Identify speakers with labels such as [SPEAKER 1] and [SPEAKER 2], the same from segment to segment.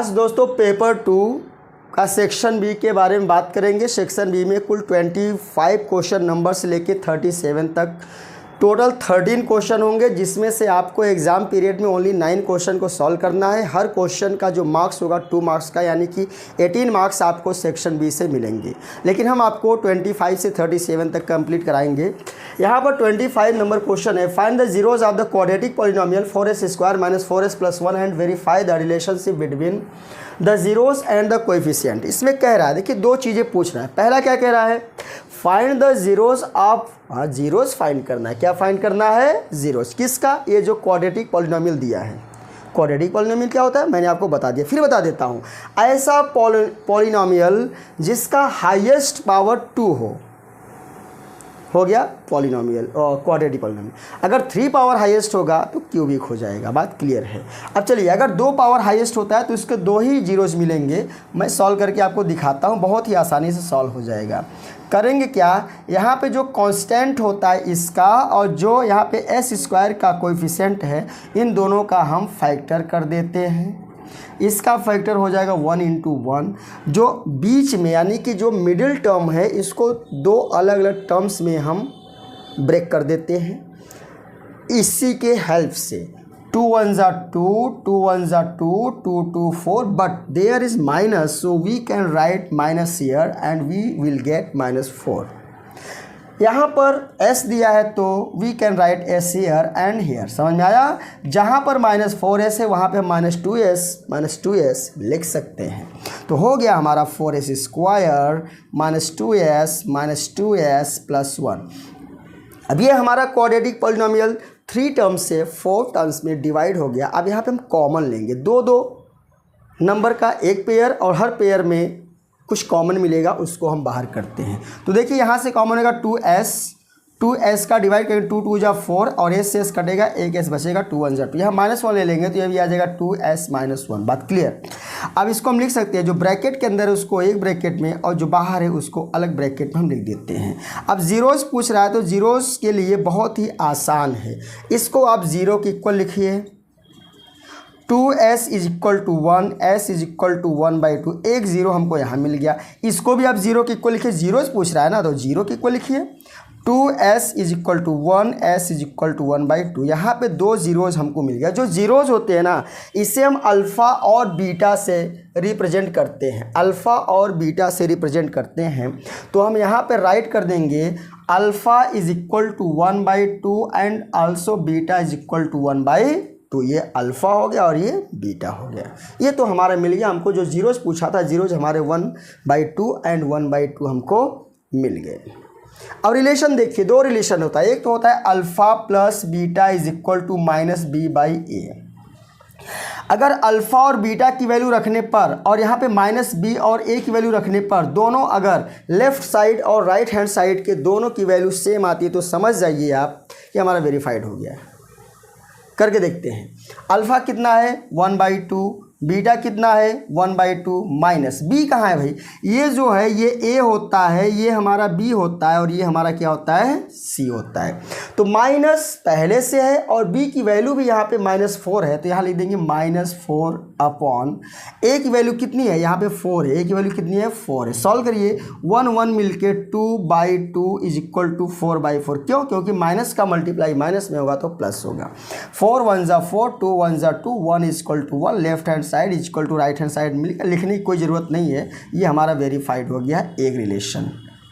[SPEAKER 1] आज दोस्तों पेपर 2 का सेक्शन बी के बारे में बात करेंगे। सेक्शन बी में कुल 25 क्वेश्चन नंबर से लेके 37 तक टोटल 13 क्वेश्चन होंगे, जिसमें से आपको एग्ज़ाम पीरियड में ओनली 9 क्वेश्चन को सॉल्व करना है। हर क्वेश्चन का जो मार्क्स होगा 2 मार्क्स का, यानी कि 18 मार्क्स आपको सेक्शन बी से मिलेंगे, लेकिन हम आपको 25 से 37 तक कंप्लीट कराएंगे। यहाँ पर 25 नंबर क्वेश्चन है, find the zeros of the quadratic polynomial 4s² - 4s + 1 and verify the relationship between the zeros and the coefficient. इसमें कह रहा है, देखिए दो चीज़ें पूछ रहा है। पहला क्या कह रहा है, find the zeros of, zeros find करना है। क्या फाइंड करना है? जीरोस किसका? ये जो क्वाड्रेटिक पॉलिनोमियल दिया है। क्वाड्रेटिक पॉलिनोमियल क्या होता है मैंने आपको बता दिया, फिर बता देता हूँ। ऐसा पॉलिनोमियल जिसका हाईएस्ट पावर 2 हो गया पॉलिनोमियल और क्वाड्रेटिक पॉलिनोमियल। अगर 3 पावर हाईएस्ट होगा तो क्यूबिक हो जाएगा। बात क्लियर है। अब चलिए, अगर 2 पावर हाईएस्ट होता है तो इसके 2 ही जीरोज मिलेंगे। मैं सॉल्व करके आपको दिखाता हूँ, बहुत ही आसानी से सॉल्व हो जाएगा। करेंगे क्या, यहाँ पे जो कांस्टेंट होता है इसका और जो यहाँ पे s² का कोएफिशिएंट है, इन दोनों का हम फैक्टर कर देते हैं। इसका फैक्टर हो जाएगा 1 × 1। जो बीच में यानी कि जो मिडिल टर्म है, इसको 2 अलग अलग टर्म्स में हम ब्रेक कर देते हैं इसी के हेल्प से। 2 1 = 2, 2 1 = 2, 2 2 4, but there is minus, so we can write minus here and we will get -4। यहाँ पर s दिया है तो we can write s here and here. समझ में आया? जहाँ पर -4s है वहाँ पे -2s लिख सकते हैं। तो हो गया हमारा 4s² -2s 2s + 1। अब ये हमारा क्वाड्रेटिक पॉलिनोमियल 3 टर्म्स से 4 टर्म्स में डिवाइड हो गया। अब यहाँ पे हम कॉमन लेंगे, 2 नंबर का एक पेयर और हर पेयर में कुछ कॉमन मिलेगा, उसको हम बाहर करते हैं। तो देखिए यहाँ से कॉमन होगा 2s का डिवाइड करेंगे, 2 2 = 4 और s से s कटेगा, एक s बचेगा, 2 1 = 2। यहाँ -1 ले लेंगे तो ये भी आ जाएगा 2s - 1। बात क्लियर? अब इसको हम लिख सकते हैं, जो ब्रैकेट के अंदर है उसको एक ब्रैकेट में और जो बाहर है उसको अलग ब्रैकेट में हम लिख देते हैं। अब जीरोस पूछ रहा है तो जीरोस के लिए बहुत ही आसान है। इसको आप 0 के इक्वल लिखिए, 2s = 1, s = 1/2। एक 0 हमको यहाँ मिल गया। इसको भी आप 0 के इक्वल लिखिए, जीरोस पूछ रहा है ना तो 0 के इक्वल लिखिए। 2s = 1, s = 1/2। यहाँ पे 2 जीरोज हमको मिल गया। जो जीरोज होते हैं ना, इसे हम अल्फ़ा और बीटा से रिप्रेजेंट करते हैं। अल्फ़ा और बीटा से रिप्रेजेंट करते हैं तो हम यहाँ पे राइट कर देंगे अल्फ़ा = 1/2 एंड आल्सो बीटा = 1/2। तो ये अल्फ़ा हो गया और ये बीटा हो गया। ये तो हमारा मिल गया। हमको जो जीरोज पूछा था, जीरोज हमारे 1/2 एंड 1/2 हमको मिल गए। अब रिलेशन देखिए, 2 रिलेशन होता है। एक तो होता है अल्फ़ा + बीटा = -b/a। अगर अल्फ़ा और बीटा की वैल्यू रखने पर और यहाँ पे -b और a की वैल्यू रखने पर, दोनों अगर लेफ़्ट साइड और राइट हैंड साइड के दोनों की वैल्यू सेम आती है तो समझ जाइए आप कि हमारा वेरीफाइड हो गया है। करके देखते हैं। अल्फ़ा कितना है? 1/2। बीटा कितना है? 1/2 माइनस b कहाँ है भाई? ये जो है ये a होता है, ये हमारा b होता है और ये हमारा क्या होता है? c होता है। तो माइनस पहले से है और b की वैल्यू भी यहाँ पे -4 है, तो यहाँ लिख देंगे -4 अपॉन a की वैल्यू कितनी है? यहाँ पे 4 है। a की वैल्यू कितनी है? 4 है। सॉल्व करिए, 1 1 मिलके 2/2 = 4/4। क्यों? क्योंकि माइनस का मल्टीप्लाई माइनस में होगा तो प्लस होगा। 4 1 = 4, 2 1 = 2, 1 = 1। Left hand side equal to right hand side मिलकर लिखने की कोई ज़रूरत नहीं है। ये हमारा वेरीफाइड हो गया एक रिलेशन।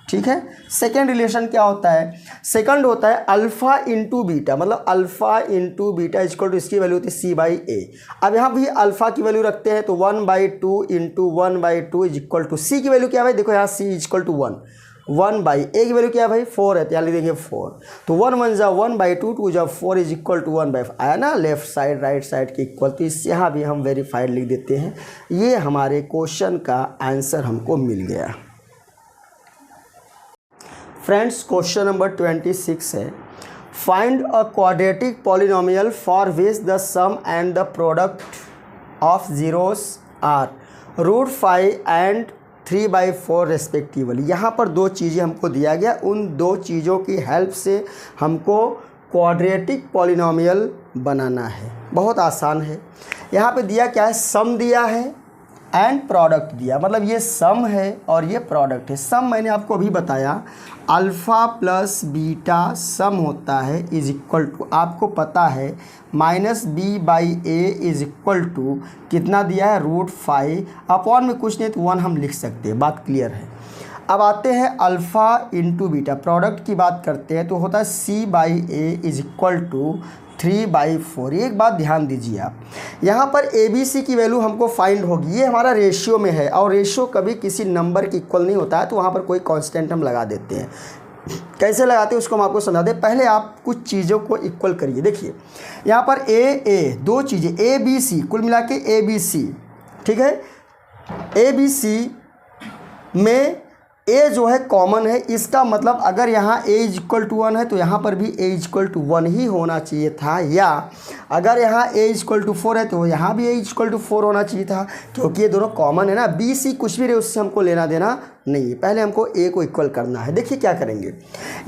[SPEAKER 1] ठीक है। सेकंड रिलेशन क्या होता है? सेकंड होता है अल्फ़ा × बीटा, मतलब अल्फ़ा × बीटा = इसकी वैल्यू होती है c/a। अब यहाँ भी अल्फ़ा की वैल्यू रखते हैं तो 1/2 × 1/2 = c की वैल्यू क्या है भाई? देखो यहाँ c = 1, 1/a की वैल्यू क्या है भाई? 4 है, तो यहाँ लिख देंगे 4। तो 1 1 = 1/2, 2 = 4 = 1/5 आया ना, लेफ्ट साइड राइट साइड के इक्वल। तो इस यहाँ भी हम वेरीफाइड लिख देते हैं। ये हमारे क्वेश्चन का आंसर हमको मिल गया। फ्रेंड्स, क्वेश्चन नंबर 26 है, find a quadratic polynomial for which the sum and the product of zeros are √5 and 3/4 respectively. यहाँ पर 2 चीज़ें हमको दिया गया, उन 2 चीज़ों की हेल्प से हमको क्वाड्रेटिक पॉलिनोमियल बनाना है। बहुत आसान है। यहाँ पे दिया क्या है? सम दिया है एंड प्रोडक्ट दिया, मतलब ये सम है और ये प्रोडक्ट है। सम मैंने आपको अभी बताया अल्फ़ा प्लस बीटा सम होता है इज इक्वल टू, आपको पता है minus b by A is equal to कितना दिया है √5 अपॉन में कुछ नहीं तो 1 हम लिख सकते हैं, बात क्लियर है। अब आते हैं अल्फ़ा इंटू बीटा, प्रोडक्ट की बात करते हैं तो होता है C by A is equal to 3/4। एक बात ध्यान दीजिए आप, यहाँ पर ए बी सी की वैल्यू हमको फाइंड होगी, ये हमारा रेशियो में है और रेशियो कभी किसी नंबर के इक्वल नहीं होता है, तो वहाँ पर कोई कांस्टेंट हम लगा देते हैं। कैसे लगाते हैं उसको हम आपको समझा दें। पहले आप कुछ चीज़ों को इक्वल करिए। देखिए यहाँ पर ए दो चीज़ें ए बी सी, कुल मिला के ए बी सी, ठीक है। ए बी सी में ए जो है कॉमन है, इसका मतलब अगर यहाँ ए इज इक्वल टू 1 है तो यहाँ पर भी ए इज इक्वल टू 1 ही होना चाहिए था, या अगर यहाँ ए इज इक्वल टू 4 है तो यहाँ भी ए इज इक्वल टू 4 होना चाहिए था, क्योंकि ये दोनों कॉमन है ना। बी सी कुछ भी रहे उससे हमको लेना देना नहीं है, पहले हमको ए को इक्वल करना है। देखिए क्या करेंगे,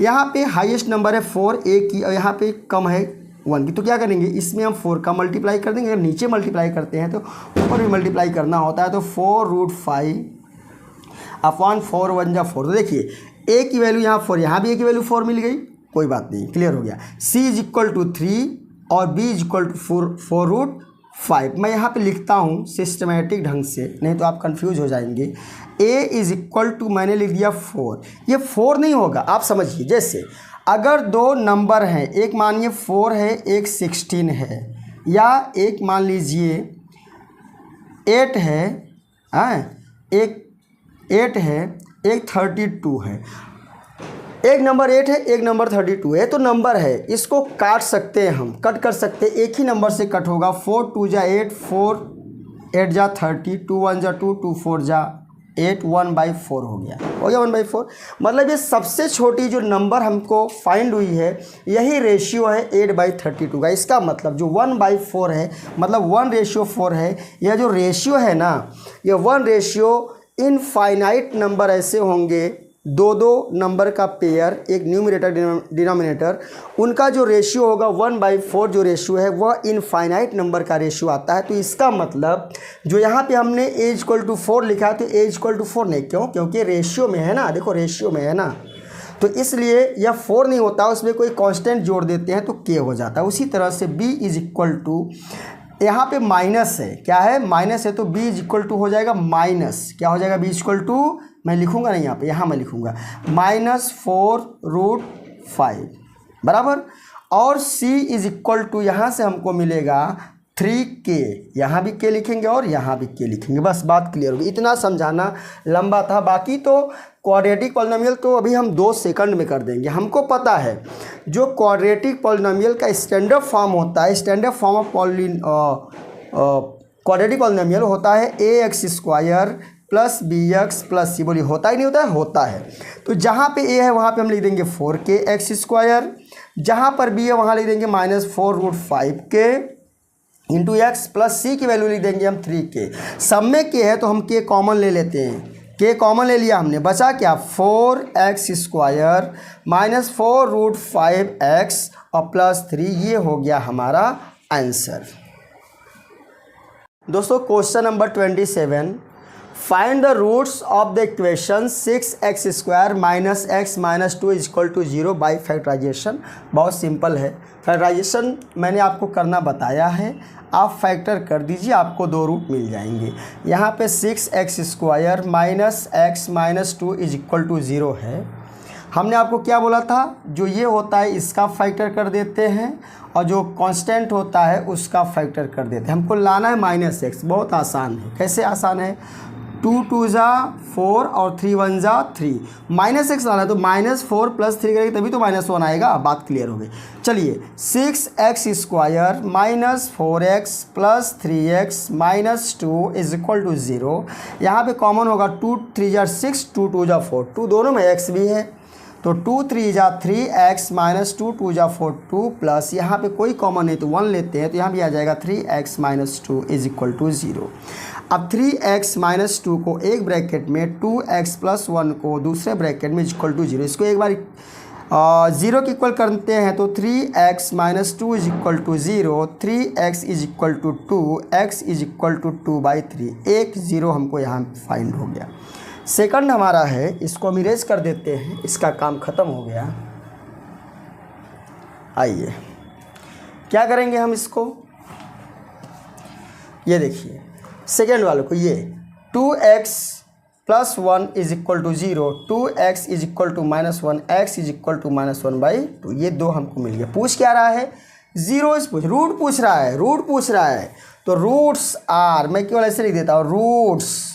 [SPEAKER 1] यहाँ पे हाईएस्ट नंबर है 4 ए की और यहाँ पे कम है 1 की, तो क्या करेंगे इसमें हम 4 का मल्टीप्लाई कर देंगे। अगर नीचे मल्टीप्लाई करते हैं तो ऊपर भी मल्टीप्लाई करना होता है, तो 4√5 अपॉन 4 1 जा 4। तो देखिए ए की वैल्यू यहाँ 4, यहाँ भी ए की वैल्यू 4 मिल गई, कोई बात नहीं, क्लियर हो गया। सी इज इक्वल टू 3 और बी इज इक्वल टू 4√5। मैं यहाँ पे लिखता हूँ सिस्टमेटिक ढंग से, नहीं तो आप कंफ्यूज हो जाएंगे। ए इज इक्वल टू मैंने लिख दिया 4, ये 4 नहीं होगा, आप समझिए। जैसे अगर दो नंबर हैं, एक मानिए 4 है एक 16 है, या एक मान लीजिए 8 है, एक 8 है एक 32 है, एक नंबर 8 है एक नंबर 32 है, तो नंबर है, इसको काट सकते हैं हम, कट कर सकते हैं, एक ही नंबर से कट होगा। 4 2 जा 8, 4 8 जा 30, 2 1 जा 2, 2 4 जा 8, 1/4 हो गया 1/4। मतलब ये सबसे छोटी जो नंबर हमको फाइंड हुई है यही रेशियो है 8/32 का। इसका मतलब जो 1/4 है, मतलब 1:4 है, यह जो रेशियो है ना, ये 1 इनफाइनाइट नंबर ऐसे होंगे, दो नंबर का पेयर, एक न्यूमरेटर डिनोमिनेटर, उनका जो रेशियो होगा 1/4 जो रेशियो है वह इनफाइनाइट नंबर का रेशियो आता है। तो इसका मतलब जो यहाँ पे हमने ए इक्वल टू 4 लिखा है तो ए इक्वल टू 4 नहीं, क्यों? क्योंकि रेशियो में है ना, देखो रेशियो में है ना, तो इसलिए यह 4 नहीं होता, उसमें कोई कांस्टेंट जोड़ देते हैं तो के हो जाता है। उसी तरह से b इज इक्वल टू, यहाँ पे माइनस है, क्या है माइनस है, तो b इज इक्वल टू हो जाएगा माइनस, क्या हो जाएगा b इक्वल टू, मैं लिखूंगा नहीं यहाँ पे, यहाँ मैं लिखूंगा -4√5 बराबर। और c इज इक्वल टू यहाँ से हमको मिलेगा 3k, यहाँ भी k लिखेंगे और यहाँ भी k लिखेंगे, बस बात क्लियर होगी। इतना समझाना लंबा था, बाकी तो क्वाड्रेटिक पॉलिनोमियल तो अभी हम 2 सेकंड में कर देंगे। हमको पता है जो क्वाड्रेटिक पॉलिनोमियल का स्टैंडर्ड फॉर्म होता है, standard form of quadratic polynomial होता है ax² plus bx plus c। बोलिए होता ही नहीं होता है? होता है। तो जहाँ पे a है वहाँ पे हम लिख देंगे 4kx², जहाँ पर b है वहाँ लिख देंगे -4√5k into x plus c की वैल्यू लिख देंगे हम 3k। सब में k है तो हम k कॉमन ले लेते हैं, k कॉमन ले लिया हमने, बचा क्या 4x² -4√5x और प्लस 3, ये हो गया हमारा आंसर। दोस्तों question number 27, find the roots of the equation 6x² -x - 2 = 0 by factorization. बहुत सिंपल है, फैक्टराइजेशन मैंने आपको करना बताया है, आप फैक्टर कर दीजिए, आपको 2 रूट मिल जाएंगे। यहाँ पे 6x² - x - 2 = 0 है। हमने आपको क्या बोला था, जो ये होता है इसका फैक्टर कर देते हैं और जो कांस्टेंट होता है उसका फैक्टर कर देते हैं। हमको लाना है -x, बहुत आसान है। कैसे आसान है, 2 2 जा 4 और 3 1 जा 3, -x लाना है तो -4 + 3 करेंगे तभी तो -1 आएगा, बात क्लियर हो गई। चलिए 6x² - 4x + 3x - 2 = 0। यहाँ पे कॉमन होगा 2 3 जा 6, 2 2 जा 4, 2 दोनों में x भी है तो 2 3 जा 3x - 2 2 जा 4 2 प्लस यहाँ पे कोई कॉमन नहीं तो 1 लेते हैं तो यहाँ भी आ जाएगा 3x - 2 = 0। अब 3x - 2 को एक ब्रैकेट में, 2x + 1 को दूसरे ब्रैकेट में = 0। इसको एक बार ज़ीरो की इक्वल करते हैं तो 3x minus 2 is equal to 0, 3x is equal to 2, x is equal to 2/3। एक ज़ीरो हमको यहाँ फाइंड हो गया। सेकंड हमारा है, इसको हम इरेज कर देते हैं, इसका काम ख़त्म हो गया। आइए क्या करेंगे हम इसको, ये देखिए सेकेंड वाले को, ये 2x plus 1 is equal to 0, 2x is equal to -1, x is equal to -1/2। ये दो हमको मिल गया। पूछ क्या रहा है, जीरो रूट पूछ रहा है, रूट पूछ रहा है। तो रूट्स आर, मैं केवल ऐसे लिख देता हूँ, रूट्स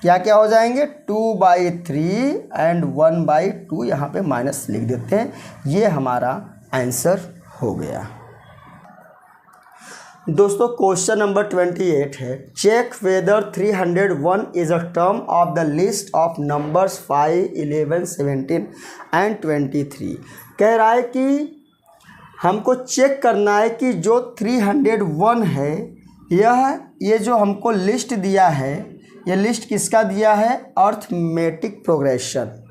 [SPEAKER 1] क्या क्या हो जाएंगे 2/3 एंड 1/2, यहाँ पे माइनस लिख देते हैं। ये हमारा आंसर हो गया। दोस्तों क्वेश्चन नंबर 28 है, check whether 301 is a term of the list of numbers 5, 11, 17 and 23। कह रहा है कि हमको चेक करना है कि जो 301 है, ये जो हमको लिस्ट दिया है, ये लिस्ट किसका दिया है, अर्थमेटिक प्रोग्रेशन।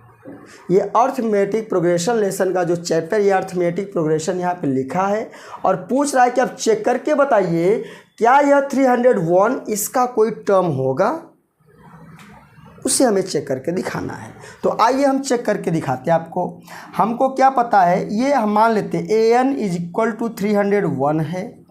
[SPEAKER 1] ये अर्थमेटिक प्रोग्रेशन लेसन का जो चैप्टर, ये अर्थमेटिक प्रोग्रेशन यहाँ पे लिखा है और पूछ रहा है कि आप चेक करके बताइए क्या यह 301 इसका कोई टर्म होगा, उसे हमें चेक करके दिखाना है। तो आइए हम चेक करके दिखाते हैं आपको। हमको क्या पता है, ये हम मान लेते हैं an इज इक्वल टू 301 है,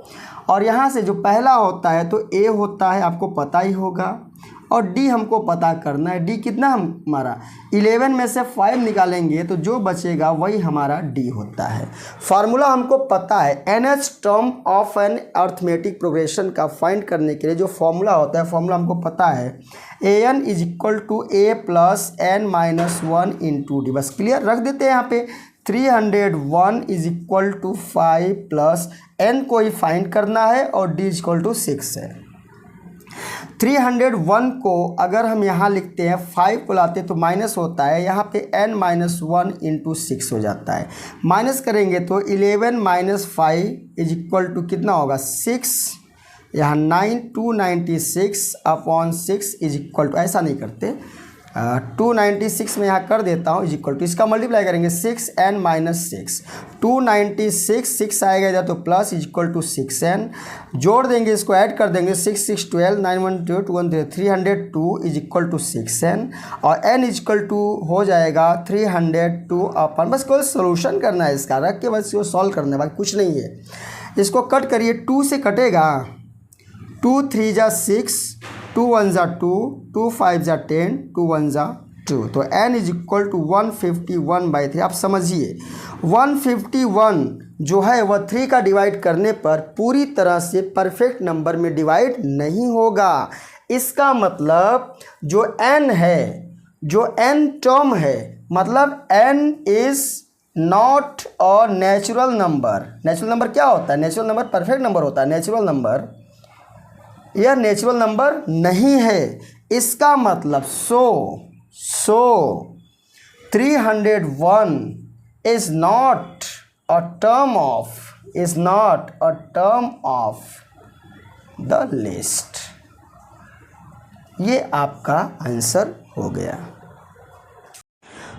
[SPEAKER 1] और यहाँ से जो पहला होता है तो a होता है, आपको पता ही होगा, और d हमको पता करना है। d कितना हमारा 11 में से 5 निकालेंगे तो जो बचेगा वही हमारा d होता है। फार्मूला हमको पता है, NH term of an arithmetic progression का फाइंड करने के लिए जो फार्मूला होता है, फार्मूला हमको पता है an is equal to a plus n minus 1 into d. बस क्लियर रख देते हैं यहाँ पे। 301 is equal to 5 plus n को ही फाइंड करना है और d इज इक्वल टू 6 है। 301 को अगर हम यहाँ लिखते हैं, 5 को लाते तो माइनस होता है, यहाँ पे n माइनस 1 इंटू 6 हो जाता है। माइनस करेंगे तो 11 माइनस 5 इज इक्वल टू कितना होगा 6, यहाँ 9, 296 अपॉन 6 इज इक्वल टू, ऐसा नहीं करते, 296 में यहाँ कर देता हूँ इज इक्वल टू, इसका मल्टीप्लाई करेंगे 6n माइनस 6, 296 6 आएगा इधर तो plus is equal to 6n, जोड़ देंगे, इसको ऐड कर देंगे, 6 6 12, 9 1 2 2 1 3, 302 इज इक्वल टू 6n, और n इज इक्वल टू हो जाएगा 302 अपन, बस कोई सोल्यूशन करना है इसका, रख के बस इसको सॉल्व करना है, बाकी कुछ नहीं है। इसको कट करिए, 2 से कटेगा, 2 3 जा 6, 2 1 जा 2, 2 5 जा 10, 2 1 जा 2, तो n इज इक्वल टू 151/3। आप समझिए 151 जो है वह 3 का डिवाइड करने पर पूरी तरह से परफेक्ट नंबर में डिवाइड नहीं होगा। इसका मतलब जो n है, जो n टर्म है, मतलब n is not a natural number. Natural number क्या होता है, नेचुरल नंबर परफेक्ट नंबर होता है, नेचुरल नंबर यह नेचुरल नंबर नहीं है। इसका मतलब सो 301 is not a term of the list. ये आपका आंसर हो गया।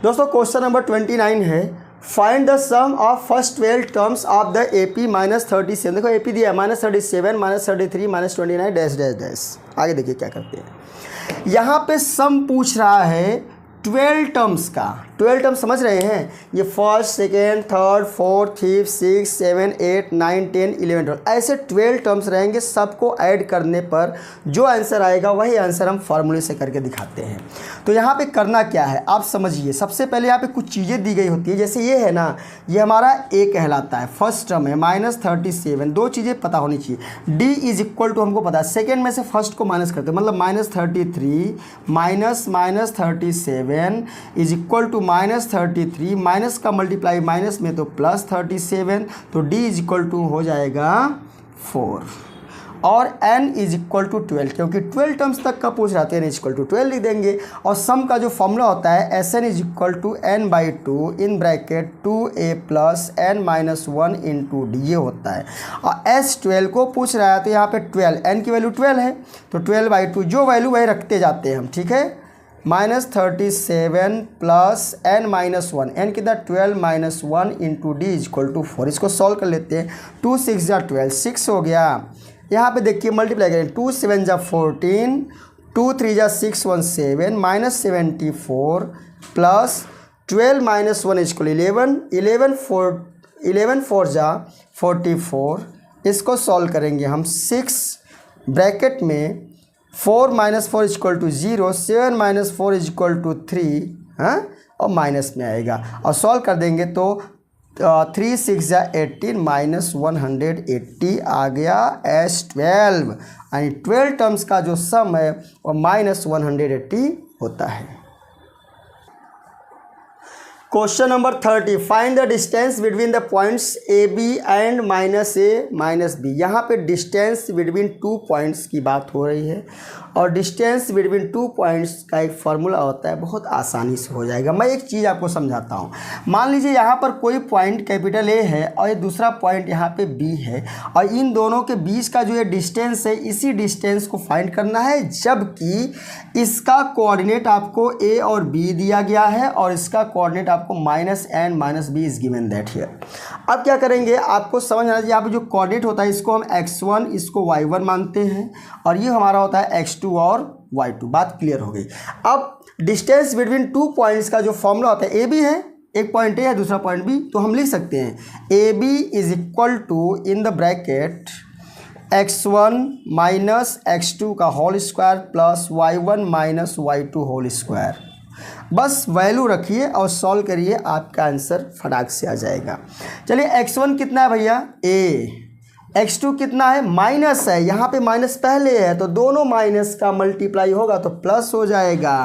[SPEAKER 1] दोस्तों क्वेश्चन नंबर 29 है, find the sum of first 12 terms of the AP -37। देखो AP दिया है -37, -33, -29 डैश डैश डैश। आगे देखिए क्या करते हैं। यहाँ पे सम पूछ रहा है 12 टर्म्स का। 12 टर्म्स समझ रहे हैं, ये first, second, third, fourth, fifth, 6, 7, 8, 9, 10, 11, 12 ऐसे 12 टर्म्स रहेंगे। सबको ऐड करने पर जो आंसर आएगा वही आंसर हम फार्मूले से करके दिखाते हैं। तो यहाँ पे करना क्या है आप समझिए। सबसे पहले यहाँ पे कुछ चीज़ें दी गई होती है, जैसे ये है ना, ये हमारा A कहलाता है, फर्स्ट टर्म है -37। दो चीज़ें पता होनी चाहिए, D इज इक्वल टू हमको पता है, सेकेंड में से फर्स्ट को माइनस करते हैं, मतलब -33 -37 इज इक्वल टू -33, माइनस का मल्टीप्लाई माइनस में तो +37, तो D इज इक्वल टू हो जाएगा 4, और n इज इक्वल टू 12, क्योंकि 12 टर्म्स तक का पूछ रहा है, n इज इक्वल टू 12 लिख देंगे। और सम का जो फॉर्मूला होता है Sn is equal to n/2 in bracket 2a plus n minus 1 into d, ये होता है। और S12 को पूछ रहा है तो यहाँ पे 12, n की वैल्यू 12 है तो 12/2, जो वैल्यू वही रखते जाते हैं हम, ठीक है। -37 प्लस n माइनस 1, n कितना 12 minus 1 into d is equal to 4। इसको सॉल्व कर लेते हैं। 2 6 जा 12, 6 हो गया। यहाँ पे देखिए मल्टीप्लाई करें, 2 7 जा 14, 2 3 जा 6 1 7 माइनस 74 प्लस 12 माइनस 1 इजक्वल 11, 11 4 जा 44। इसको सॉल्व करेंगे हम। 6 ब्रैकेट में 4 minus 4 is equal to 0, 7 minus 4 is equal to 3, हाँ, और माइनस में आएगा और सॉल्व कर देंगे तो 3 6 जा 18 माइनस 180 आ गया S12। यानी 12 टर्म्स का जो सम है वो माइनस 180 होता है। Question number 30, find the distance between the points a b and minus a minus b. यहाँ पे डिस्टेंस बिटवीन 2 पॉइंट्स की बात हो रही है और डिस्टेंस बिटवीन 2 पॉइंट्स का एक फार्मूला होता है, बहुत आसानी से हो जाएगा। मैं एक चीज़ आपको समझाता हूँ। मान लीजिए यहाँ पर कोई पॉइंट कैपिटल ए है और ये दूसरा पॉइंट यहाँ पे बी है और इन दोनों के बीच का जो ये डिस्टेंस है, इसी डिस्टेंस को फाइंड करना है, जबकि इसका कोऑर्डिनेट आपको ए और बी दिया गया है और इसका कोऑर्डिनेट आपको minus n minus b is given that here. अब क्या करेंगे, आपको समझ आना चाहिए। यहाँ पे जो कोऑर्डिनेट होता है इसको हम x1, इसको y1 मानते हैं और ये हमारा होता है x2 और y2। बात क्लियर हो गई। अब डिस्टेंस बिटवीन 2 पॉइंट्स का जो फॉर्मूला होता है, ए बी है, एक पॉइंट ए है दूसरा पॉइंट बी, तो हम लिख सकते हैं a b is equal to in the bracket x1 minus x2 का whole square plus y1 minus y2 whole square. बस वैल्यू रखिए और सॉल्व करिए, आपका आंसर फटाक से आ जाएगा। चलिए x1 कितना है भैया a, x2 कितना है माइनस है, यहाँ पे माइनस पहले है तो दोनों माइनस का मल्टीप्लाई होगा तो प्लस हो जाएगा।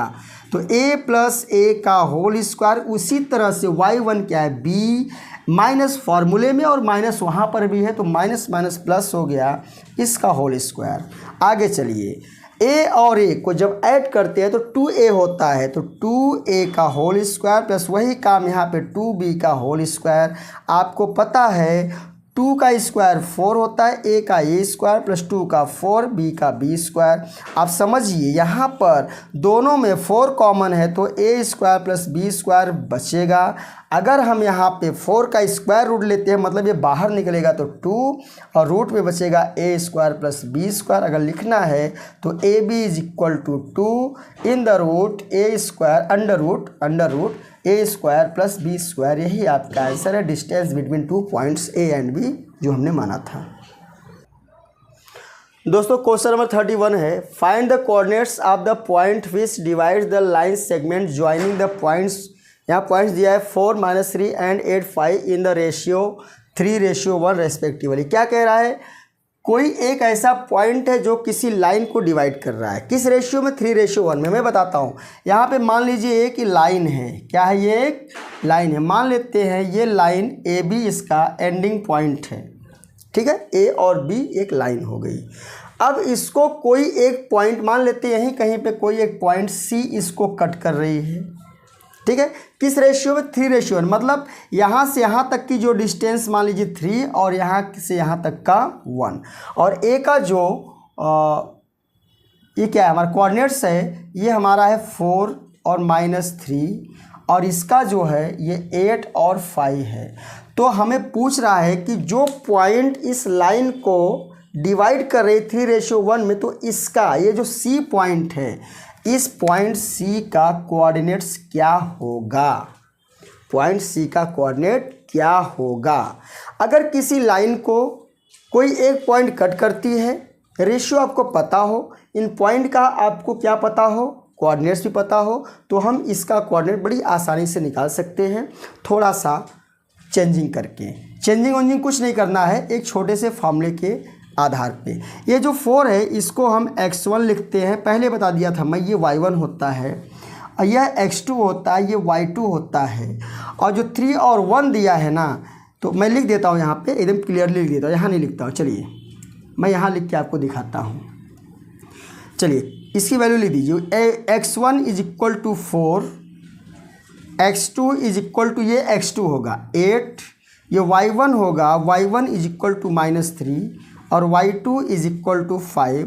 [SPEAKER 1] तो a प्लस a का होल स्क्वायर। उसी तरह से y1 क्या है b, माइनस फार्मूले में और माइनस वहाँ पर भी है तो माइनस माइनस प्लस हो गया, इसका होल स्क्वायर। आगे चलिए, a और a को जब ऐड करते हैं तो 2a होता है, तो 2a का होल स्क्वायर प्लस वही काम यहाँ पे 2b का होल स्क्वायर। आपको पता है 2 का स्क्वायर 4 होता है, a का a स्क्वायर प्लस 2 का 4, b का b स्क्वायर। आप समझिए यहाँ पर दोनों में 4 कॉमन है तो a square plus b square बचेगा। अगर हम यहाँ पे 4 का स्क्वायर रूट लेते हैं मतलब ये बाहर निकलेगा तो 2 और रूट में बचेगा a square plus b square. अगर लिखना है तो a b is equal to 2 in the root a square under root a square plus b square. यही आपका आंसर है, distance between 2 points a and b जो हमने माना था। दोस्तों क्वेश्चन नंबर 31 है, find the coordinates of the point which divides the line segment joining the points. यहाँ पॉइंट्स दिया है 4 - 3 and 8 5 in the ratio 3:1 respectively. क्या कह रहा है, कोई एक ऐसा पॉइंट है जो किसी लाइन को डिवाइड कर रहा है, किस रेशियो में 3:1 में। मैं बताता हूँ। यहाँ पे मान लीजिए कि लाइन है, क्या है, ये एक लाइन है। मान लेते हैं ये लाइन ए बी इसका एंडिंग पॉइंट है, ठीक है, ए और बी एक लाइन हो गई। अब इसको कोई एक पॉइंट मान लेते हैं, यहीं कहीं पे कोई एक पॉइंट सी इसको कट कर रही है, ठीक है, किस रेशियो में 3:1। मतलब यहाँ से यहाँ तक की जो डिस्टेंस मान लीजिए 3 और यहाँ से यहाँ तक का 1 और ए का जो ये क्या है हमारा कोऑर्डिनेट्स है, ये हमारा है 4 और -3 और इसका जो है ये 8 और 5 है। तो हमें पूछ रहा है कि जो पॉइंट इस लाइन को डिवाइड कर रही 3:1 में, तो इसका ये जो सी पॉइंट है, इस पॉइंट सी का कोऑर्डिनेट्स क्या होगा, पॉइंट सी का कोऑर्डिनेट क्या होगा। अगर किसी लाइन को कोई एक पॉइंट कट करती है, रेशियो आपको पता हो, इन पॉइंट का आपको क्या पता हो, कोऑर्डिनेट्स भी पता हो, तो हम इसका कोऑर्डिनेट बड़ी आसानी से निकाल सकते हैं, थोड़ा सा चेंजिंग करके। चेंजिंग कुछ नहीं करना है, एक छोटे से फॉर्मूले के आधार पे। ये जो 4 है इसको हम x1 लिखते हैं, पहले बता दिया था मैं, ये y1 होता है और यह x2 होता है, ये y2 होता है। और जो 3 और 1 दिया है ना, तो मैं लिख देता हूँ यहाँ पे, एकदम क्लियरली लिख देता हूँ, यहाँ नहीं लिखता हूँ। चलिए मैं यहाँ लिख के आपको दिखाता हूँ। चलिए इसकी वैल्यू लिख दीजिए, x1 is equal to 4, x2 is equal to ये x2 होगा 8, ये y1 होगा, y1 इज इक्वल टू -3 और y2 इज इक्वल टू 5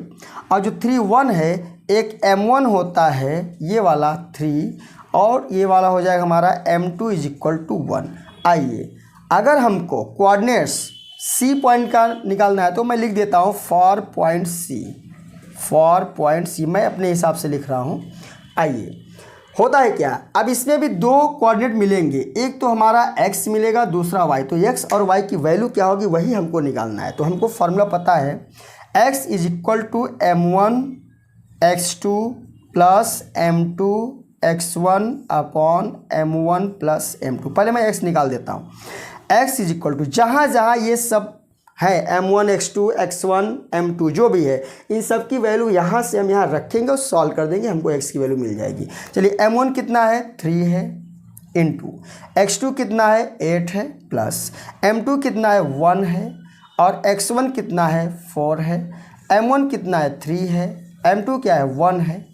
[SPEAKER 1] और जो 3 1 है एक m1 होता है ये वाला 3 और ये वाला हो जाएगा हमारा m2 इज इक्वल टू 1। आइए अगर हमको कोऑर्डिनेट्स सी पॉइंट का निकालना है तो मैं लिख देता हूँ फॉर पॉइंट सी, मैं अपने हिसाब से लिख रहा हूँ। आइए होता है क्या, अब इसमें भी दो कोऑर्डिनेट मिलेंगे, एक तो हमारा x मिलेगा, दूसरा y। तो x और y की वैल्यू क्या होगी वही हमको निकालना है। तो हमको फार्मूला पता है x is equal to m1 x2 plus m2 x1 upon m1 plus m2। पहले मैं x निकाल देता हूँ। x इज इक्वल टू जहाँ जहाँ ये सब है m1 x2 x1 m2 जो भी है इन सब की वैल्यू यहाँ से हम यहाँ रखेंगे और सॉल्व कर देंगे, हमको x की वैल्यू मिल जाएगी। चलिए m1 कितना है 3 है इंटू x2 कितना है 8 है प्लस m2 कितना है 1 है और x1 कितना है 4 है, m1 कितना है 3 है, m2 क्या है 1 है।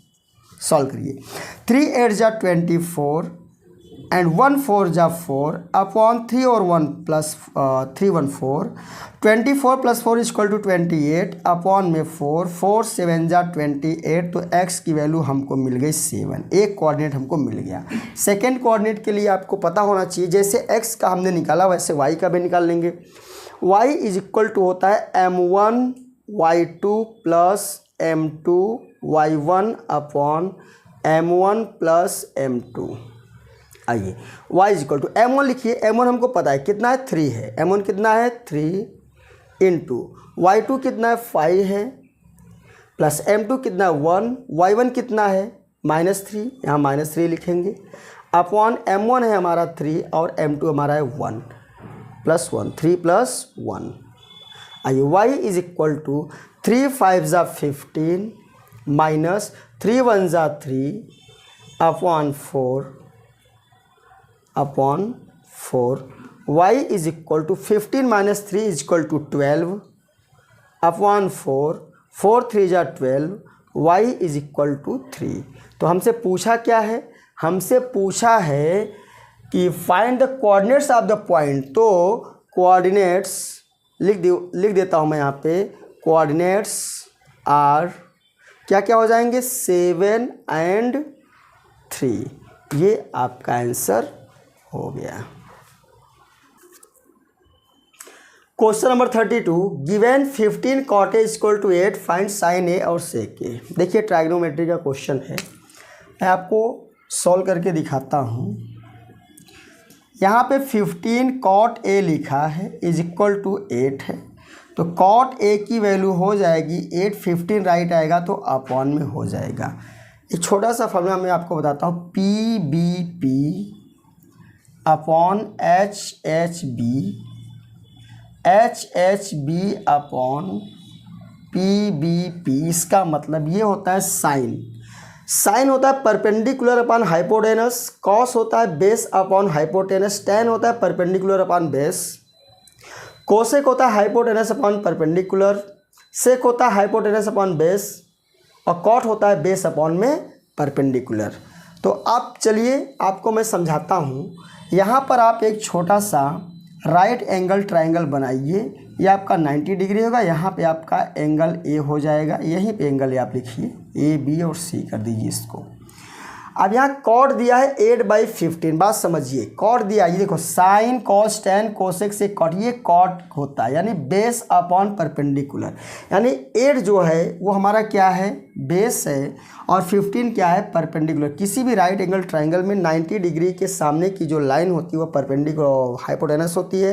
[SPEAKER 1] सॉल्व करिए 3 8 जा 24 एंड 1 4 जा 4 अपॉन 3 और 1 plus 3 1 4, 24 plus 4 is equal to 28 upon में 4 4 7 जा 28। तो x की वैल्यू हमको मिल गई 7। एक कोऑर्डिनेट हमको मिल गया। सेकेंड कोऑर्डिनेट के लिए आपको पता होना चाहिए जैसे x का हमने निकाला वैसे y का भी निकाल लेंगे। y इज इक्वल टू होता है m1 y2 plus m2 y1 upon m1 plus m2। आइए y is equal to m1 लिखिए, m1 हमको पता है कितना है 3 है, m1 कितना है 3 इंटू y2 कितना है 5 है प्लस m2 कितना है 1, y1 कितना है -3, यहाँ -3 लिखेंगे अपॉन m1 है हमारा 3 और m2 हमारा है 1 प्लस 1 3 प्लस 1। आइए y इज इक्वल टू 3 5 जा 15 माइनस 3 1 जा 3 upon 4 y is equal to 15 minus 3 is equal to 12 upon 4 3 जा 12 y इज इक्वल टू 3। तो हमसे पूछा क्या है, हमसे पूछा है कि find the coordinates of the point. तो कोऑर्डिनेट्स लिख देता हूँ मैं यहाँ पे, कोऑर्डिनेट्स आर क्या क्या हो जाएंगे 7 एंड 3। ये आपका आंसर हो गया। Question number 32 given 15 cot A equal to 8 find sine A और सेक ए। देखिए ट्राइग्नोमेट्री का क्वेश्चन है, मैं आपको सॉल्व करके दिखाता हूँ। यहाँ पे 15 cot A लिखा है इज इक्वल टू 8 है, तो cot A की वैल्यू हो जाएगी 8, 15 राइट आएगा तो अपॉन में हो जाएगा। एक छोटा सा फॉर्मूला मैं आपको बताता हूँ, PBP upon HHB upon PBP। इसका मतलब ये होता है साइन होता है परपेंडिकुलर अपॉन हाइपोटेनस, कॉस होता है बेस अपॉन हाइपोटेनस, टेन होता है परपेंडिकुलर अपॉन बेस, कोसेक होता है हाइपोटेनस अपॉन परपेंडिकुलर, सेक होता है हाइपोटेनस अपॉन बेस और कॉट होता है बेस अपॉन में परपेंडिकुलर। तो अब चलिए आपको मैं समझाता हूँ। यहाँ पर आप एक छोटा सा राइट एंगल ट्रायंगल बनाइए, ये आपका 90 डिग्री होगा, यहाँ पे आपका एंगल ए हो जाएगा, यहीं पे एंगल ए आप लिखिए, ए बी और सी कर दीजिए इसको। अब यहाँ कॉट दिया है 8/15, बात समझिए, कॉट दिया ये देखो साइन कॉस टेन कोसेक से कॉट, ये कॉट होता है यानी बेस अपॉन परपेंडिकुलर, यानी 8 जो है वो हमारा क्या है बेस है और 15 क्या है परपेंडिकुलर। किसी भी राइट एंगल ट्रायंगल में 90 डिग्री के सामने की जो लाइन होती है वो परपेंडिकुलर हाइपोटेनस होती है,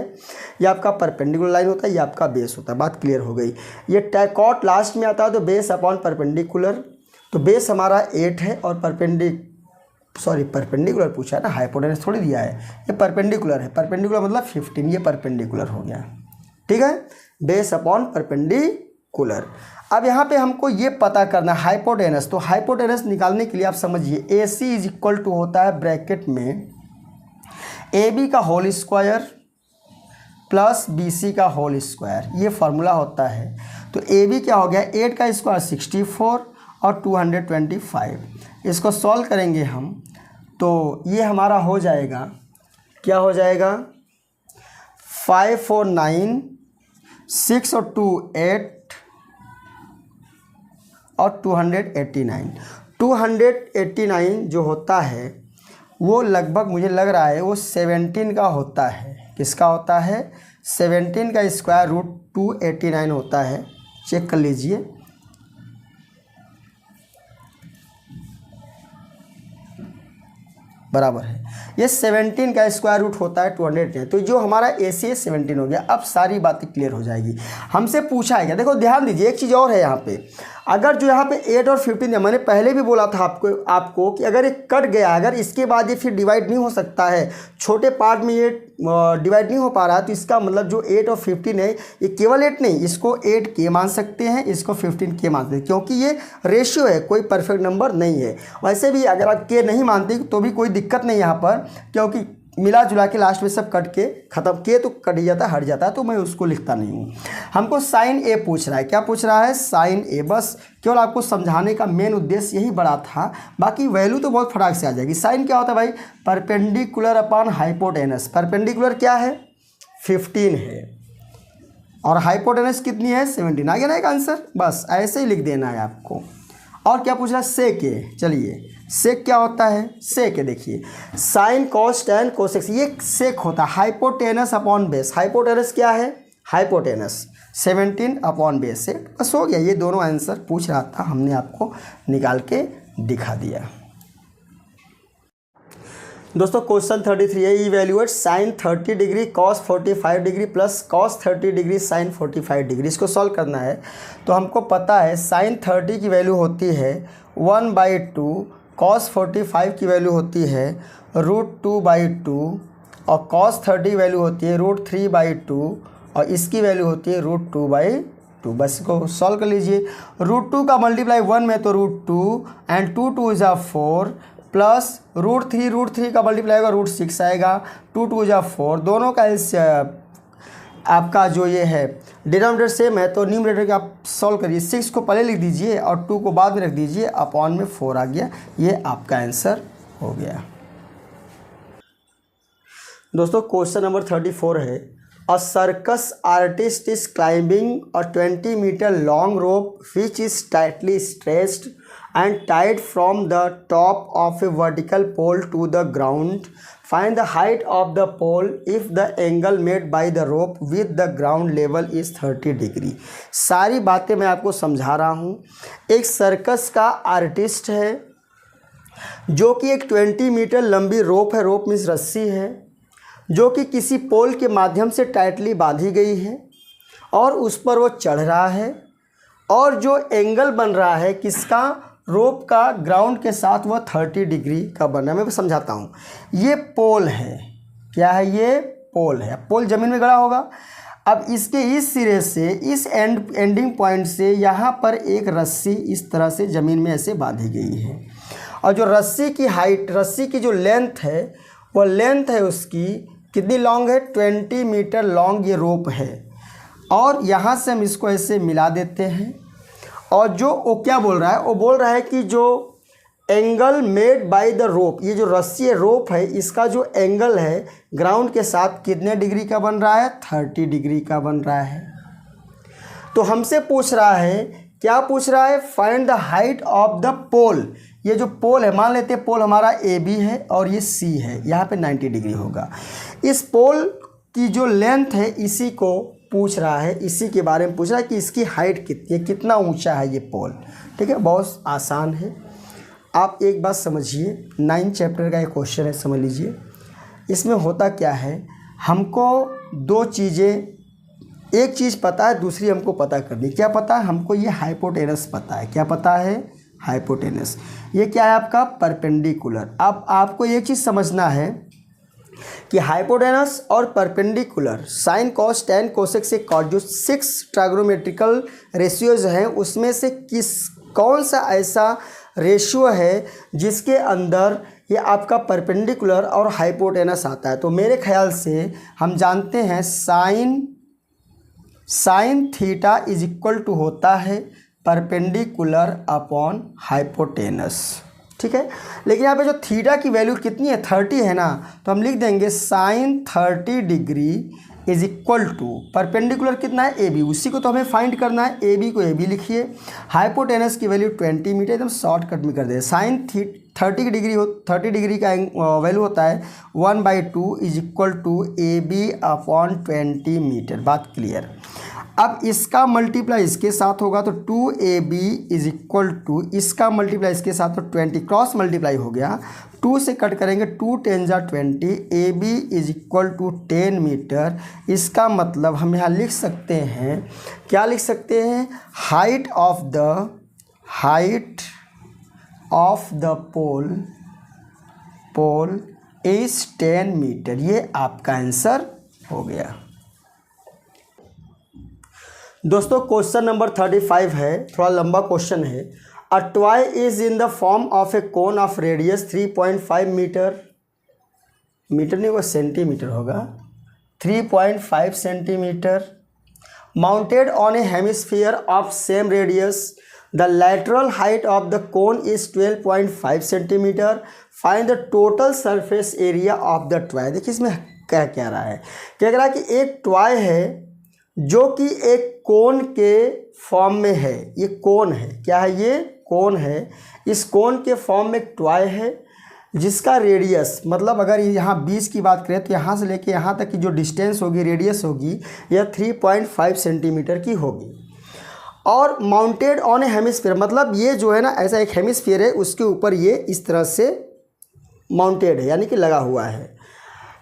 [SPEAKER 1] ये आपका परपेंडिकुलर लाइन होता है, ये आपका बेस होता है। बात क्लियर हो गई। ये कॉट लास्ट में आता है तो बेस अपॉन परपेंडिकुलर, तो बेस हमारा 8 है और परपेंडिकुलर पूछा है ना, हाइपोटेनस थोड़ी दिया है, ये परपेंडिकुलर है, परपेंडिकुलर मतलब 15, ये परपेंडिकुलर हो गया, ठीक है, बेस अपॉन परपेंडिकुलर। अब यहाँ पे हमको ये पता करना है हाइपोटेनस, तो हाइपोटेनस निकालने के लिए आप समझिए a c is equal to होता है ब्रैकेट में ए बी का whole square plus b c का होल स्क्वायर, ये फार्मूला होता है। तो ए बी क्या हो गया 8 का स्क्वायर 64 और 225, इसको सॉल्व करेंगे हम तो ये हमारा हो जाएगा, क्या हो जाएगा 5 4 9 6 और 2 8 और 289। 289 जो होता है वो लगभग मुझे लग रहा है वो 17 का होता है। किसका होता है? 17 का स्क्वायर रूट 289 होता है। चेक कर लीजिए। बराबर है, ये 17 का स्क्वायर रूट होता है 200 है। तो जो हमारा AC 17 हो गया। अब सारी बातें क्लियर हो जाएगी। हमसे पूछा है क्या, देखो ध्यान दीजिए, एक चीज़ और है यहाँ पे। अगर जो यहाँ पे 8 और 15 है, मैंने पहले भी बोला था आपको कि अगर ये कट गया, अगर इसके बाद ये फिर डिवाइड नहीं हो सकता है, छोटे पार्ट में ये डिवाइड नहीं हो पा रहा है, तो इसका मतलब जो 8 और 15 है ये केवल 8 नहीं, इसको 8 के मान सकते हैं, इसको 15 के मान सकते हैं, क्योंकि ये रेशियो है, कोई परफेक्ट नंबर नहीं है। वैसे भी अगर आप के नहीं मानते तो भी कोई दिक्कत नहीं यहाँ पर, क्योंकि मिला जुला के लास्ट में सब कट के ख़त्म, के तो कट ही जाता है, हट जाता है, तो मैं उसको लिखता नहीं हूँ। हमको साइन ए पूछ रहा है। क्या पूछ रहा है? साइन ए। बस केवल आपको समझाने का मेन उद्देश्य यही बड़ा था, बाकी वैल्यू तो बहुत फटाक से आ जाएगी। साइन क्या होता है भाई? Perpendicular upon hypotenuse. परपेंडिकुलर क्या है? 15 है, और हाइपोटेनस कितनी है? 17। आ गया ना एक आंसर। बस ऐसे ही लिख देना है आपको। और क्या पूछ रहा है? सेक ए। चलिए, सेक क्या होता है? सेक है, देखिए, साइन कॉस टैन कोसेक, ये सेक होता है। Hypotenuse upon base. हाइपोटेनस क्या है? हाइपोटेनस 17 अपॉन बेस से। बस हो गया। ये दोनों आंसर पूछ रहा था, हमने आपको निकाल के दिखा दिया। दोस्तों क्वेश्चन 33 है, evaluate sine 30 degree cos 45 degree plus cos 30 degree sine 45 degree. इसको सॉल्व करना है। तो हमको पता है साइन 30 की वैल्यू होती है 1/2, कॉस 45 की वैल्यू होती है √2/2, और कॉस 30 की वैल्यू होती है √3/2, और इसकी वैल्यू होती है √2/2। बस इसको सॉल्व कर लीजिए। √2 का मल्टीप्लाई 1 में तो √2 एंड 2 2 = 4, प्लस √3 का मल्टीप्लाई होगा √6 आएगा, 2 2 = 4। दोनों का आपका जो ये है डिनोमिनेटर सेम है, तो न्यूमरेटर का आप सॉल्व करिए। 6 को पहले लिख दीजिए और 2 को बाद में रख दीजिए, अपॉन में 4 आ गया। ये आपका आंसर हो गया। दोस्तों क्वेश्चन नंबर 34 है, a circus artist is climbing a 20 metre long rope which is tightly stretched and tied from the top of a vertical pole to the ground. Find the height of the pole if the angle made by the rope with the ground level is 30 degree. सारी बातें मैं आपको समझा रहा हूँ। एक circus का artist है जो कि एक 20 मीटर लंबी रोप है, रोप मीन्स रस्सी है, जो कि किसी पोल के माध्यम से टाइटली बांधी गई है, और उस पर वो चढ़ रहा है, और जो एंगल बन रहा है किसका? रोप का ग्राउंड के साथ, वह 30 डिग्री का बना है। मैं समझाता हूँ। ये पोल है। क्या है? ये पोल है। पोल ज़मीन में गड़ा होगा। अब इसके इस सिरे से, इस एंडिंग पॉइंट से यहाँ पर एक रस्सी इस तरह से ज़मीन में ऐसे बांधी गई है, और जो रस्सी की हाइट, रस्सी की जो लेंथ है, वह लेंथ है उसकी कितनी लॉन्ग है? 20 मीटर लॉन्ग ये रोप है। और यहाँ से हम इसको ऐसे मिला देते हैं, और जो वो क्या बोल रहा है? वो बोल रहा है कि जो angle made by the rope, ये जो रस्सी है, रोप है, इसका जो एंगल है ग्राउंड के साथ कितने डिग्री का बन रहा है? 30 डिग्री का बन रहा है। तो हमसे पूछ रहा है, क्या पूछ रहा है? Find the height of the pole. ये जो पोल है, मान लेते हैं पोल हमारा AB है और ये C है, यहाँ पे 90 डिग्री होगा। इस पोल की जो लेंथ है इसी को पूछ रहा है, इसी के बारे में पूछ रहा है कि इसकी हाइट कितनी है, कितना ऊंचा है ये पोल। ठीक है, बहुत आसान है। आप एक बात समझिए, 9 चैप्टर का एक क्वेश्चन है, समझ लीजिए। इसमें होता क्या है, हमको दो चीज़ें, एक चीज़ पता है, दूसरी हमको पता करनी। क्या पता है हमको? ये हाइपोटेनस पता है। क्या पता है? हाइपोटेनस। ये क्या है आपका? परपेंडिकुलर। अब आपको एक चीज़ समझना है कि हाइपोटेनस और perpendicular, sine cos tan cosec से कॉट, जो 6 ट्राइगोनोमेट्रिकल रेशियोज हैं, उसमें से कौन सा ऐसा रेशियो है जिसके अंदर ये आपका परपेंडिकुलर और हाइपोटेनस आता है? तो मेरे ख्याल से हम जानते हैं sine theta is equal to होता है परपेंडिकुलर अपॉन हाइपोटेनस। ठीक है, लेकिन यहाँ पे जो थीटा की वैल्यू कितनी है? 30 है ना, तो हम लिख देंगे sine 30 degree is equal to perpendicular कितना है ए बी, उसी को तो हमें फाइंड करना है। ए बी को ए बी लिखिए, हाइपोटेनस की वैल्यू 20 मीटर, एकदम शॉर्टकट में कर दे। साइन 30 डिग्री का वैल्यू होता है 1/2 is equal to a b upon 20 metre. बात क्लियर। अब इसका मल्टीप्लाई इसके साथ होगा तो 2ab इज इक्वल टू, इसका मल्टीप्लाई इसके साथ तो 20, क्रॉस मल्टीप्लाई हो गया, 2 से कट करेंगे, 2 10 जा 20, ab is equal to 10 metre. इसका मतलब हम यहाँ लिख सकते हैं, क्या लिख सकते हैं, height of the pole is 10 metre. ये आपका आंसर हो गया। दोस्तों क्वेश्चन नंबर 35 है, थोड़ा लंबा क्वेश्चन है। A toy is in the form of a cone of radius 3.5 metre, metre नहीं होगा सेंटीमीटर होगा, 3.5 centimetre, mounted on a hemisphere of same radius. The lateral height of the cone is 12.5 centimetre. Find the total surface area of the toy. देखिए इसमें क्या कह रहा है, क्या कह रहा है कि एक टॉय है जो कि एक कोन के फॉर्म में है। ये कोन है, क्या है, ये कोन है। इस कोन के फॉर्म में एक टॉय है जिसका रेडियस, मतलब अगर यहाँ 20 की बात करें तो यहाँ से लेके यहाँ तक की जो डिस्टेंस होगी, रेडियस होगी, यह 3.5 सेंटीमीटर की होगी। और माउंटेड ऑन ए हेमिस्फीयर, मतलब ये जो है ना, ऐसा एक हेमिस्फीयर है, उसके ऊपर ये इस तरह से माउंटेड है, यानी कि लगा हुआ है।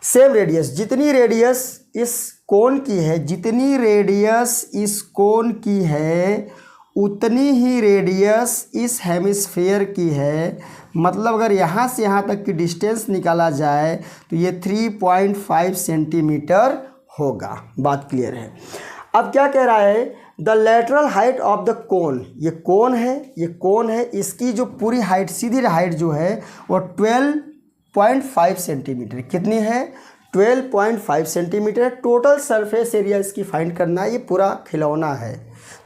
[SPEAKER 1] सेम रेडियस, जितनी रेडियस इस कोन की है, जितनी रेडियस इस कोन की है उतनी ही रेडियस इस हेमिस्फीयर की है। मतलब अगर यहाँ से यहाँ तक की डिस्टेंस निकाला जाए तो ये 3.5 सेंटीमीटर होगा। बात क्लियर है। अब क्या कह रहा है, the lateral height of the कोन, ये कोन है, ये कोन है, इसकी जो पूरी हाइट, सीधी हाइट जो है वो 12.5 सेंटीमीटर, कितनी है, 12.5 सेंटीमीटर। टोटल सरफेस एरिया इसकी फाइंड करना है, ये पूरा खिलौना है।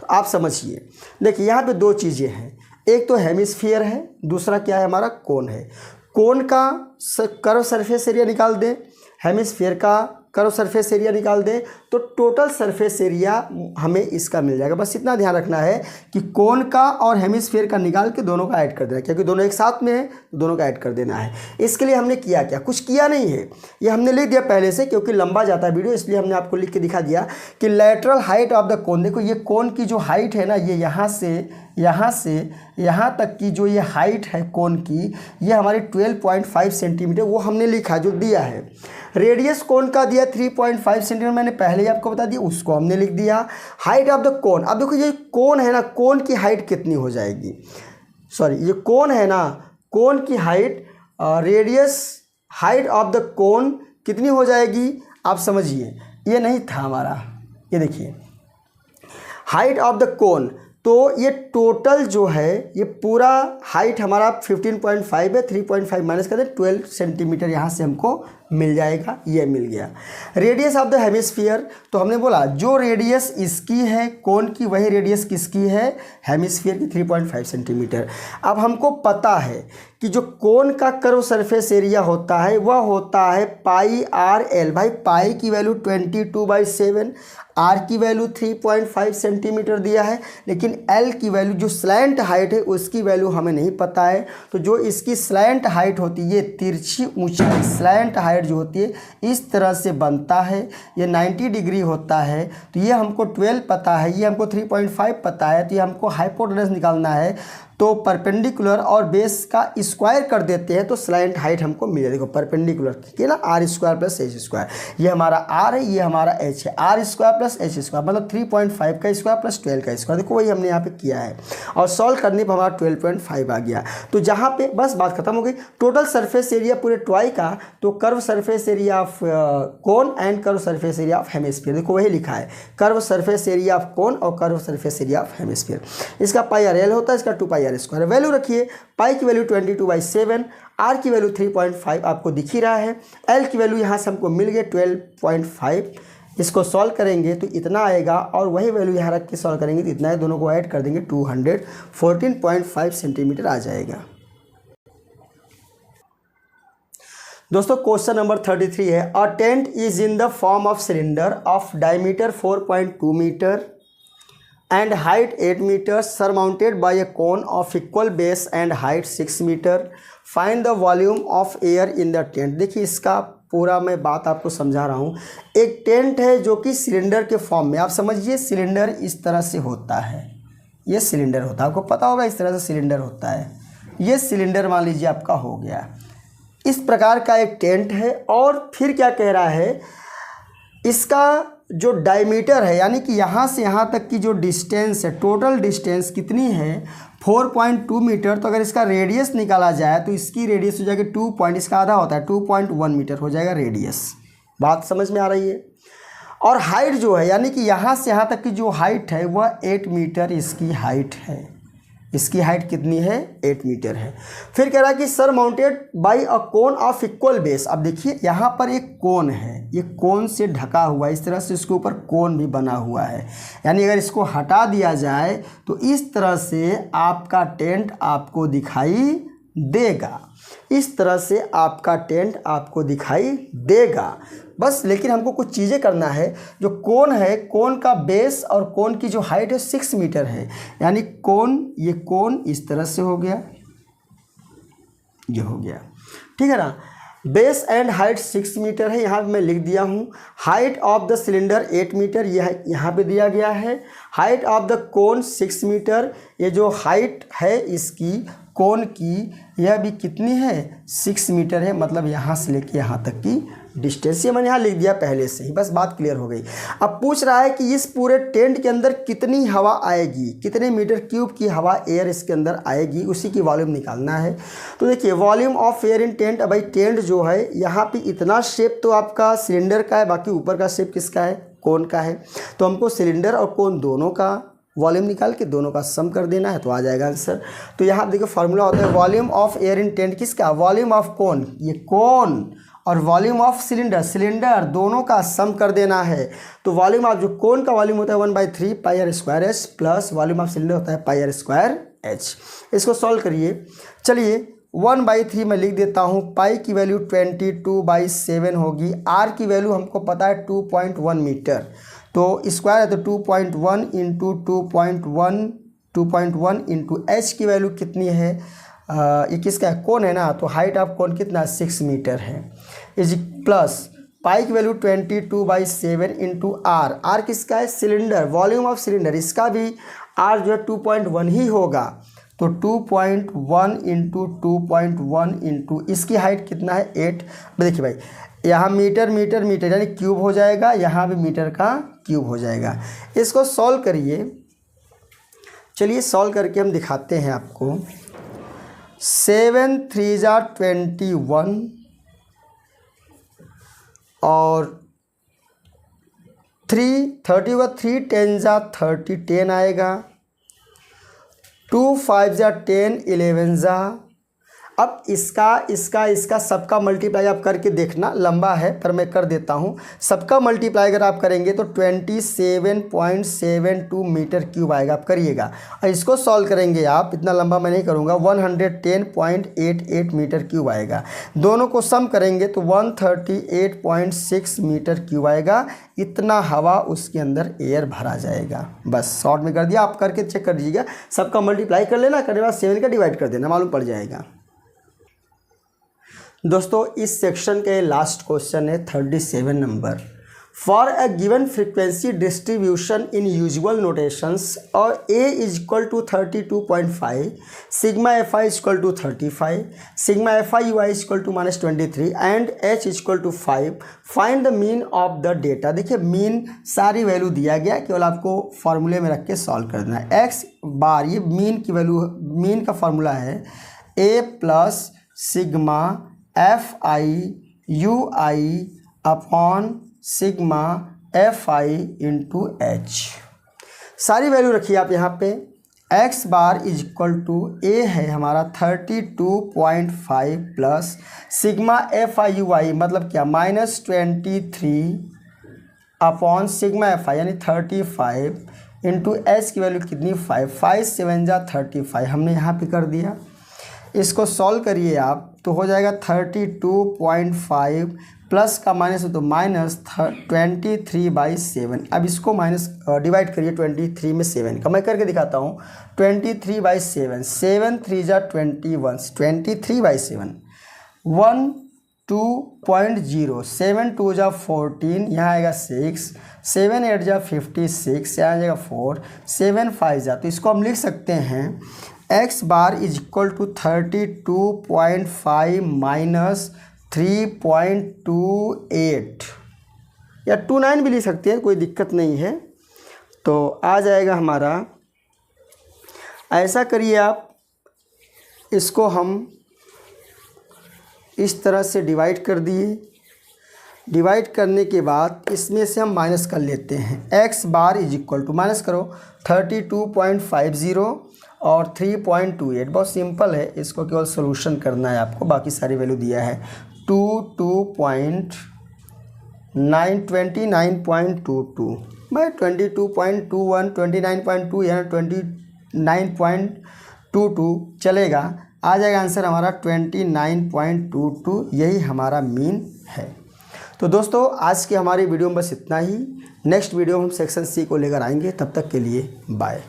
[SPEAKER 1] तो आप समझिए, देखिए यहाँ पे दो चीज़ें हैं, एक तो हेमिस्फीयर है, दूसरा क्या है, हमारा कोन है। कोन का कर्व सरफेस एरिया निकाल दें, हेमिस्फीयर का कर्व सरफेस एरिया निकाल दें, तो टोटल सरफेस एरिया हमें इसका मिल जाएगा। बस इतना ध्यान रखना है कि कोन का और हेमिस्फीयर का निकाल के दोनों का ऐड कर देना है, क्योंकि दोनों एक साथ में है तो दोनों का ऐड कर देना है। इसके लिए हमने किया क्या, कुछ किया नहीं है, ये हमने लिख दिया पहले से, क्योंकि लंबा जाता है वीडियो, इसलिए हमने आपको लिख के दिखा दिया कि लैटरल हाइट ऑफ द कोन। देखो ये कोन की जो हाइट है ना, ये यहाँ से यहाँ तक की जो ये हाइट है कोन की, ये हमारी 12.5 सेंटीमीटर, वो हमने लिखा जो दिया है। रेडियस कोन का दिया 3.5 सेंटीमीटर, मैंने पहले ही आपको बता दिया, उसको हमने लिख दिया। हाइट ऑफ द कोन, अब देखो ये कोन है ना, कोन की हाइट कितनी हो जाएगी, सॉरी ये कोन है ना, कोन की height, radius height of the कोन कितनी हो जाएगी, आप समझिए। ये नहीं था हमारा, ये देखिए हाइट ऑफ द कोन, तो ये टोटल जो है, ये पूरा हाइट हमारा 15.5 है, 3.5 माइनस कर दें, 12 सेंटीमीटर यहाँ से हमको मिल जाएगा, ये मिल गया। रेडियस ऑफ द हेमिस्फीयर, तो हमने बोला जो रेडियस इसकी है कोन की, वही रेडियस किसकी है, हेमिस्फीयर की, 3.5 सेंटीमीटर। अब हमको पता है कि जो कोन का कर्व सरफेस एरिया होता है वह होता है पाई आर एल। भाई पाई की वैल्यू 22/7, आर की वैल्यू 3.5 सेंटीमीटर दिया है, लेकिन एल की वैल्यू जो स्लैंट हाइट है उसकी वैल्यू हमें नहीं पता है। तो जो इसकी स्लैंट हाइट होती है, ये तिरछी ऊंचाई, स्लैंट हाइट जो होती है इस तरह से बनता है, ये 90 डिग्री होता है। तो ये हमको 12 पता है, ये हमको 3.5 पता है, तो ये हमको हाइपोटेनस निकालना है। तो परपेंडिकुलर और बेस का स्क्वायर कर देते हैं तो स्लैंट हाइट हमको मिले। देखो परपेंडिकुलर की ना r² + h², ये हमारा r है, ये हमारा h है, r² + h², मतलब 3.5 का स्क्वायर + 12 का स्क्वायर। देखो वही हमने यहाँ पे किया है और सॉल्व करने पर हमारा 12.5 आ गया। तो जहाँ पे बस बात खत्म हो गई। टोटल सरफेस एरिया पूरे टॉय का, तो curve surface area of cone and curve surface area of hemisphere, देखो वही लिखा है, curve surface area of cone और curve surface area of hemisphere. इसका पाई आर एल होता है, इसका 2 पाई आर स्क्वायर। वैल्यू रखिए, पाई की वैल्यू 22/7, आर की वैल्यू 3.5 आपको दिख ही रहा है, एल की वैल्यू यहाँ से हमको मिल गया 12.5। इसको सॉल्व करेंगे तो इतना आएगा, और वही वैल्यू यहाँ रख के सॉल्व करेंगे तो इतना है, दोनों को ऐड कर देंगे 214.5 सेंटीमीटर आ जाएगा। दोस्तों क्वेश्चन नंबर 33 है, a tent is in the form of cylinder of diameter 4.2 metre and height 8 meters surmounted by a cone of equal base and height 6 meter. Find the volume of air in the tent. देखिए इसका पूरा मैं बात आपको समझा रहा हूँ। एक टेंट है जो कि सिलेंडर के फॉर्म में, आप समझिए सिलेंडर इस तरह से होता है, ये सिलेंडर होता है, आपको पता होगा इस तरह से सिलेंडर होता है। ये सिलेंडर मान लीजिए आपका हो गया, इस प्रकार का एक टेंट है। और फिर क्या कह रहा है, इसका जो डायमीटर है यानी कि यहाँ से यहाँ तक की जो डिस्टेंस है, टोटल डिस्टेंस कितनी है 4.2 मीटर। तो अगर इसका रेडियस निकाला जाए तो इसकी रेडियस हो जाएगी 2 पॉइंट, इसका आधा होता है 2.1 मीटर हो जाएगा रेडियस। बात समझ में आ रही है। और हाइट जो है यानी कि यहाँ से यहाँ तक की जो हाइट है वह 8 मीटर इसकी हाइट है। इसकी हाइट कितनी है 8 मीटर है। फिर कह रहा है कि sir mounted by a cone of equal base. अब देखिए यहाँ पर एक कोन है, ये कोन से ढका हुआ है, इस तरह से इसके ऊपर कोन भी बना हुआ है। यानी अगर इसको हटा दिया जाए तो इस तरह से आपका टेंट आपको दिखाई देगा, इस तरह से आपका टेंट आपको दिखाई देगा बस। लेकिन हमको कुछ चीज़ें करना है। जो कोन है, कोन का बेस और कोन की जो हाइट है 6 मीटर है। यानी कोन, ये कोन इस तरह से हो गया, ये हो गया, ठीक है ना। बेस एंड हाइट 6 मीटर है, यहाँ पे मैं लिख दिया हूँ। Height of the cylinder 8 metre, यह यहाँ पे दिया गया है। Height of the cone 6 metre, ये जो हाइट है इसकी कोन की यह भी कितनी है 6 मीटर है, मतलब यहाँ से लेके यहाँ तक की डिस्टेंस। ये मैंने यहाँ लिख दिया पहले से ही, बस बात क्लियर हो गई। अब पूछ रहा है कि इस पूरे टेंट के अंदर कितनी हवा आएगी, कितने मीटर क्यूब की हवा एयर इसके अंदर आएगी, उसी की वॉल्यूम निकालना है। तो देखिए volume of air in tent, अब भाई टेंट जो है यहाँ पे इतना शेप तो आपका सिलेंडर का है, बाकी ऊपर का शेप किसका है, कोन का है। तो हमको सिलेंडर और कोन दोनों का वॉल्यूम निकाल के दोनों का सम कर देना है, तो आ जाएगा आंसर। तो यहाँ देखिए फार्मूला होता है volume of air in tent किसका, वॉल्यूम ऑफ कोन, ये कोन, और वॉल्यूम ऑफ सिलेंडर, सिलेंडर, दोनों का सम कर देना है। तो वॉल्यूम ऑफ जो कोन का वॉल्यूम होता है 1/3 pi r square h plus volume of cylinder होता है पाई आर स्क्वायर एच। इसको सॉल्व करिए। चलिए 1/3 मैं लिख देता हूँ। पाई की वैल्यू 22/7 होगी। आर की वैल्यू हमको पता है 2.1 मीटर, तो स्क्वायर है तो 2.1 इंटू 2.1 इंटू एच की वैल्यू कितनी है, ये किसका है, कोन है ना, तो हाइट ऑफ कोन कितना 6 मीटर है, इज प्लस पाई की वैल्यू 22/7 इंटू आर, आर किसका है, सिलेंडर, वॉल्यूम ऑफ सिलेंडर, इसका भी आर जो है 2.1 ही होगा। तो 2.1 इंटू 2.1 इंटू इसकी हाइट कितना है 8। देखिए भाई यहाँ मीटर मीटर मीटर यानी क्यूब हो जाएगा, यहाँ भी मीटर का क्यूब हो जाएगा। इसको सॉल्व करिए। चलिए सॉल्व करके हम दिखाते हैं आपको। 7 3 जा 21 और 3 30 होगा, 3 10 जा 30 10 आएगा, 2 5 जा 10 11 जा। अब इसका सबका मल्टीप्लाई आप करके देखना, लंबा है पर मैं कर देता हूँ। सबका मल्टीप्लाई अगर आप करेंगे तो 27.72 मीटर क्यूब आएगा, आप करिएगा। और इसको सॉल्व करेंगे आप, इतना लंबा मैं नहीं करूँगा, 110.88 मीटर क्यूब आएगा। दोनों को सम करेंगे तो 138.6 मीटर क्यूब आएगा। इतना हवा उसके अंदर एयर भरा जाएगा। बस शॉर्ट में कर दिया, आप करके चेक कर दीजिएगा। सबका मल्टीप्लाई कर लेना, करने के बाद 7 का डिवाइड कर देना, मालूम पड़ जाएगा। दोस्तों इस सेक्शन के लास्ट क्वेश्चन है 37 नंबर। For a given frequency distribution in usual notations और A is equal to 32.5, sigma f i is equal to 35, sigma f i u i is equal to -23 and h is equal to 5, find the mean of the data. देखिए mean सारी value दिया गया, केवल आपको फॉर्मूले में रख के सॉल्व करना है। एक्स बार ये मीन की वैल्यू, मीन का फॉर्मूला है A plus sigma f i u i upon sigma f i into h. सारी वैल्यू रखिए आप यहाँ पे। X bar is equal to A है हमारा 32.5 plus sigma f i u i मतलब क्या -23 अपॉन सिग्मा एफ आई यानी 35 इंटू एच की वैल्यू कितनी 5 7 जा 35 हमने यहाँ पे कर दिया। इसको सॉल्व करिए आप तो हो जाएगा 32.5 प्लस का माइनस हो तो माइनस 23/7। अब इसको माइनस डिवाइड करिए 23 में 7 का, मैं करके दिखाता हूँ। 23/7, 7 3 जा 21, 23/7 12.0, 7 2 जा 14, यहाँ आएगा 6, 7 8 जा 56, यहाँ आ जाएगा 4, 7 5 जा, तो इसको हम लिख सकते हैं x bar is equal to 32.5 minus 3.28 या 29 भी लिख सकते हैं, कोई दिक्कत नहीं है। तो आ जाएगा हमारा, ऐसा करिए आप, इसको हम इस तरह से डिवाइड कर दिए। डिवाइड करने के बाद इसमें से हम माइनस कर लेते हैं। x bar is equal to, minus करो 32.50 और 3.28, बहुत सिंपल है, इसको केवल सोल्यूशन करना है आपको, बाकी सारी वैल्यू दिया है। 29.22, मैं 22.21, 29.2 या 29.22 चलेगा, आ जाएगा आंसर हमारा 29.22, यही हमारा मीन है। तो दोस्तों आज की हमारी वीडियो में बस इतना ही। नेक्स्ट वीडियो में हम सेक्शन सी को लेकर आएंगे, तब तक के लिए बाय।